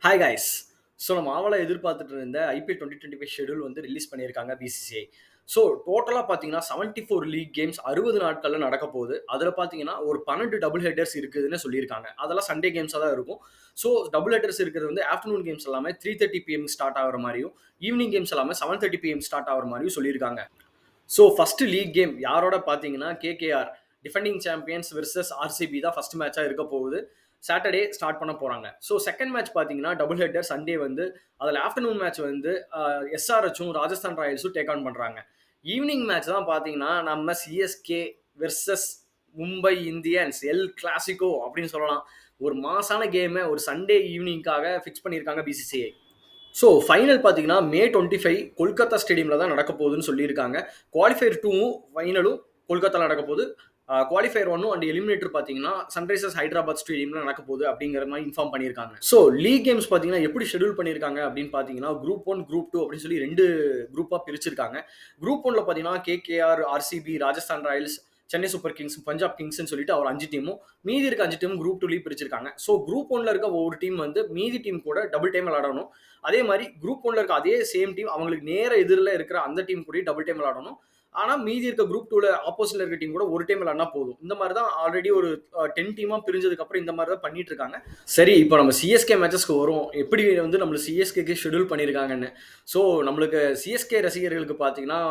Hi guys. So நம்ம ஆவலா எதிர்பார்த்துட்டு இருந்த ஐபிஎல் 2025 ஷெட்யூல் வந்து ரிலீஸ் பண்ணியிருக்காங்க பிசிசிஐ. ஸோ டோட்டலாக பார்த்தீங்கன்னா 74 லீக் கேம்ஸ் 60 நாட்களில் நடக்க போகுது. அதில் பார்த்தீங்கன்னா ஒரு 12 டபுள் ஹெட்டர்ஸ் இருக்குதுன்னு சொல்லியிருக்காங்க. அதெல்லாம் சண்டே கேம்ஸாக தான் இருக்கும். ஸோ டபுள் ஹெட்டர்ஸ் இருக்கிறது வந்து ஆஃப்டர்நூன் கேம்ஸ் எல்லாமே 3:30 PM ஸ்டார்ட் ஆகிற மாதிரியும், ஈவினிங் கேம்ஸ் எல்லாமே 7:30 PM ஸ்டார்ட் ஆகிற மாதிரியும் சொல்லியிருக்காங்க. ஸோ ஃபர்ஸ்ட் லீக் கேம் யாரோட பார்த்தீங்கன்னா KKR defending champions versus RCB தான் ஃபர்ஸ்ட் மேட்சாக இருக்க போகுது. சாட்டர்டே ஸ்டார்ட் பண்ண போகிறாங்க. ஸோ செகண்ட் மேட்ச் பார்த்தீங்கன்னா டபுள் ஹெட்டர் சண்டே வந்து அதில் ஆஃப்டர்நூன் மேட்ச் வந்து எஸ்ஆர்ஹெச்சும் ராஜஸ்தான் ராயல்ஸும் டேக் ஆன் பண்ணுறாங்க. ஈவினிங் மேட்ச் தான் பார்த்தீங்கன்னா நம்ம CSK versus Mumbai Indians L Clasico அப்படின்னு சொல்லலாம். ஒரு மாசான கேமை ஒரு சண்டே ஈவினிங்காக ஃபிக்ஸ் பண்ணியிருக்காங்க பிசிசிஐ. ஸோ ஃபைனல் பார்த்தீங்கன்னா மே 25 கொல்கத்தா ஸ்டேடியமில் தான் நடக்க போகுதுன்னு சொல்லியிருக்காங்க. குவாலிஃபயர் 2வும் ஃபைனலும் கொல்கத்தாவில் நடக்க போகுது. குவாலிஃபயர் 1 அண்ட் எலிமினேட்டர் பார்த்தீங்கன்னா சன்ரைசர்ஸ் ஹைதராபாத் ஸ்டேடியமில் நடக்க போகுது அப்படிங்கிற மாதிரி இன்ஃபார்ம் பண்ணியிருக்காங்க. ஸோ லீக் கேம்ஸ் பார்த்தீங்கன்னா எப்படி ஷெடியூல் பண்ணியிருக்காங்க அப்படின்னு பார்த்தீங்கன்னா குரூப் 1 குரூப் 2 அப்படின்னு சொல்லி 2 குரூப்பாக பிரிச்சிருக்காங்க. குரூப் 1ல பார்த்தீங்கன்னா KKR, RCB, Rajasthan Royals, Chennai Super Kings, Punjab கிங்ஸ்னு சொல்லிட்டு அவர் 5 டீமும், மீதி இருக்க 5 டீமும் குரூப் 2லயும் பிரிச்சிருக்காங்க. ஸோ குரூப் 1ல இருக்க ஒவ்வொரு டீம் வந்து மீதி டீம் கூட டபுள் டைம் விளையாடணும். அதே மாதிரி குரூப் 1ல இருக்க அதே சேம் டீம் அவங்களுக்கு நேர எதிரில் இருக்கிற அந்த டீம் கூட டபுள் டைம் விளையாடணும். ஆனால் மீதி இருக்க குரூப் 2ல ஆப்போசிட்ல இருக்க டீம் கூட ஒரு டைம் விளையாடினா போதும். இந்த மாதிரி தான் ஆல்ரெடி ஒரு 10 டீமாக பிரிஞ்சதுக்கு அப்புறம் இந்த மாதிரி தான் பண்ணிட்டு இருக்காங்க. சரி, இப்போ நம்ம சிஎஸ்கே மேட்சஸ்க்கு வரும். எப்படி வந்து நம்ம சிஎஸ்கேக்கு ஷெடியூல் பண்ணியிருக்காங்கன்னு. ஸோ நம்மளுக்கு சிஎஸ்கே ரசிகர்களுக்கு பார்த்தீங்கன்னா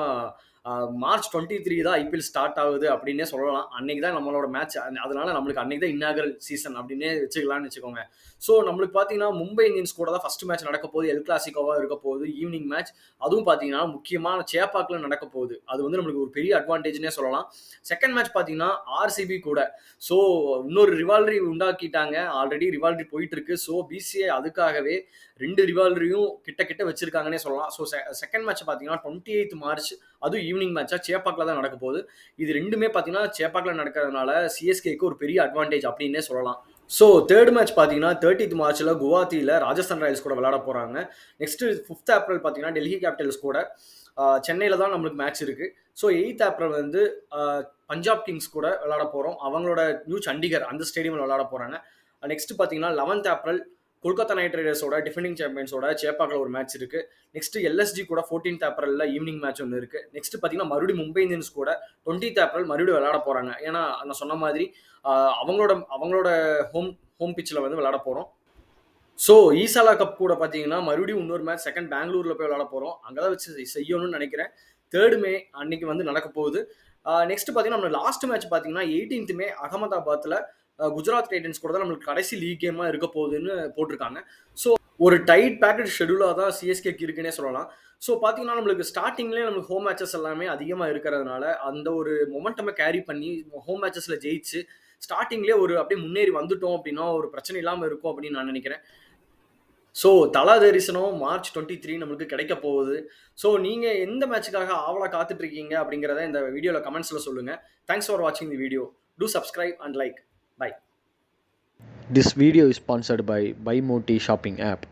மார்ச் 23 தான் ஐபிஎல் ஸ்டார்ட் ஆகுது அப்படின்னே சொல்லலாம். அன்னைக்கு தான் நம்மளோட மேட்ச். அதனால நம்மளுக்கு அன்னைக்கு தான் இன்னாகரல் சீசன் அப்படின்னே வச்சுக்கலாம்னு வச்சுக்கோங்க. ஸோ நம்மளுக்கு பார்த்தீங்கன்னா மும்பை இந்தியன்ஸ் கூட தான் ஃபர்ஸ்ட் மேட்ச் நடக்க போகுது. எல் கிளாசிக்கோவாக இருக்க போகுது ஈவினிங் மேட்ச். அதுவும் பார்த்தீங்கன்னா முக்கியமான சேப்பாக்கில் நடக்க போகுது. அது வந்து நம்மளுக்கு ஒரு பெரிய அட்வான்டேஜ்னே சொல்லலாம். செகண்ட் மேட்ச் பார்த்தீங்கன்னா ஆர்சிபி கூட. ஸோ இன்னொரு ரிவால்ரி உண்டாக்கிட்டாங்க. ஆல்ரெடி ரிவால்ரி போயிட்டு இருக்கு. ஸோ பிசிஐ அதுக்காகவே 2 ரிவால்ரியும் கிட்ட வச்சிருக்காங்கன்னே சொல்லலாம். ஸோ செகண்ட் மேட்ச் பார்த்தீங்கன்னா 28 மார்ச், அதுவும் ஈவினிங் மேட்சா சேப்பாக்கில் தான் நடக்க போகுது. இது ரெண்டுமே பார்த்தீங்கன்னா சேப்பாக்கில் நடக்கிறதுனால சிஎஸ்கேக்கு ஒரு பெரிய அட்வான்டேஜ் அப்படின்னே சொல்லலாம். ஸோ தேர்ட் மேட்ச் பார்த்தீங்கன்னா 30 மார்ச்சில் குவாஹாத்தியில் ராஜஸ்தான் ராயல்ஸ் கூட விளையாட போகிறாங்க. நெக்ஸ்ட் 5th ஏப்ரல் பார்த்தீங்கன்னா டெல்லி கேபிட்டல்ஸ் கூட சென்னையில் தான் நம்மளுக்கு மேட்ச் இருக்குது. ஸோ 8th ஏப்ரல் வந்து பஞ்சாப் கிங்ஸ் கூட விளையாட போகிறோம். அவங்களோட நியூ சண்டிகர் அந்த ஸ்டேடியமில் விளையாட போகிறாங்க. நெக்ஸ்ட் பார்த்தீங்கன்னா 11th ஏப்ரல் கொல்கத்தா நைட் ரைடர்ஸோட டிஃபெண்டிங் சாம்பியன்ஸோட சேப்பாக்கில் ஒரு மேட்ச் இருக்கு. நெக்ஸ்ட் எல்எஸ்ஜி கூட 14th ஏப்ரல்ல ஈவினிங் மேட்ச் ஒன்று இருக்கு. நெக்ஸ்ட் பார்த்தீங்கன்னா மறுபடியும் மும்பை இந்தியன்ஸ் கூட 20th ஏப்ரல் மறுபடியும் விளையாட போறாங்க. ஏன்னா நான் சொன்ன மாதிரி அவங்களோட ஹோம் பிச்சில் வந்து விளையாட போறோம். ஸோ ஈசாலா கப் கூட பார்த்தீங்கன்னா மறுபடியும் இன்னொரு மேட்ச் செகண்ட் பெங்களூர்ல போய் விளையாட போறோம். அங்கதான் வச்சு செய்யணும்னு நினைக்கிறேன். 3rd மே அன்னைக்கு வந்து நடக்க போகுது. நெக்ஸ்ட் பார்த்தீங்கன்னா நம்ம லாஸ்ட் மேட்ச் பார்த்தீங்கன்னா 18th மே அகமதாபாத்தில் குஜராத் டைட்டன்ஸ் கூட தான் நம்மளுக்கு கடைசி லீக் கேமாக இருக்க போகுதுன்னு போட்டிருக்காங்க. ஸோ ஒரு டைட் பேக்கெட் ஷெடியூலாக தான் சிஎஸ்கேக்கு இருக்குன்னே சொல்லலாம். ஸோ பார்த்தீங்கன்னா நம்மளுக்கு ஸ்டார்டிங்லேயே நம்மளுக்கு ஹோம் மேட்சஸ் எல்லாமே அதிகமாக இருக்கிறதுனால அந்த ஒரு மொமெண்டமை கேரி பண்ணி ஹோம் மேட்சஸில் ஜெயிச்சு ஸ்டார்டிங்லேயே ஒரு அப்படியே முன்னேறி வந்துட்டோம் அப்படின்னா ஒரு பிரச்சனை இல்லாமல் இருக்கும் அப்படின்னு நான் நினைக்கிறேன். ஸோ தலா தரிசனம் மார்ச் 23 நம்மளுக்கு கிடைக்க போகுது. ஸோ நீங்கள் எந்த மேட்சுக்காக ஆவலாக காத்துட்டு இருக்கீங்க அப்படிங்கிறத இந்த வீடியோவில் கமெண்ட்ஸில் சொல்லுங்கள். தேங்க்ஸ் ஃபார் வாட்சிங் the video. Two subscribe and like. Bye. This video is sponsored by BuyMoti shopping app.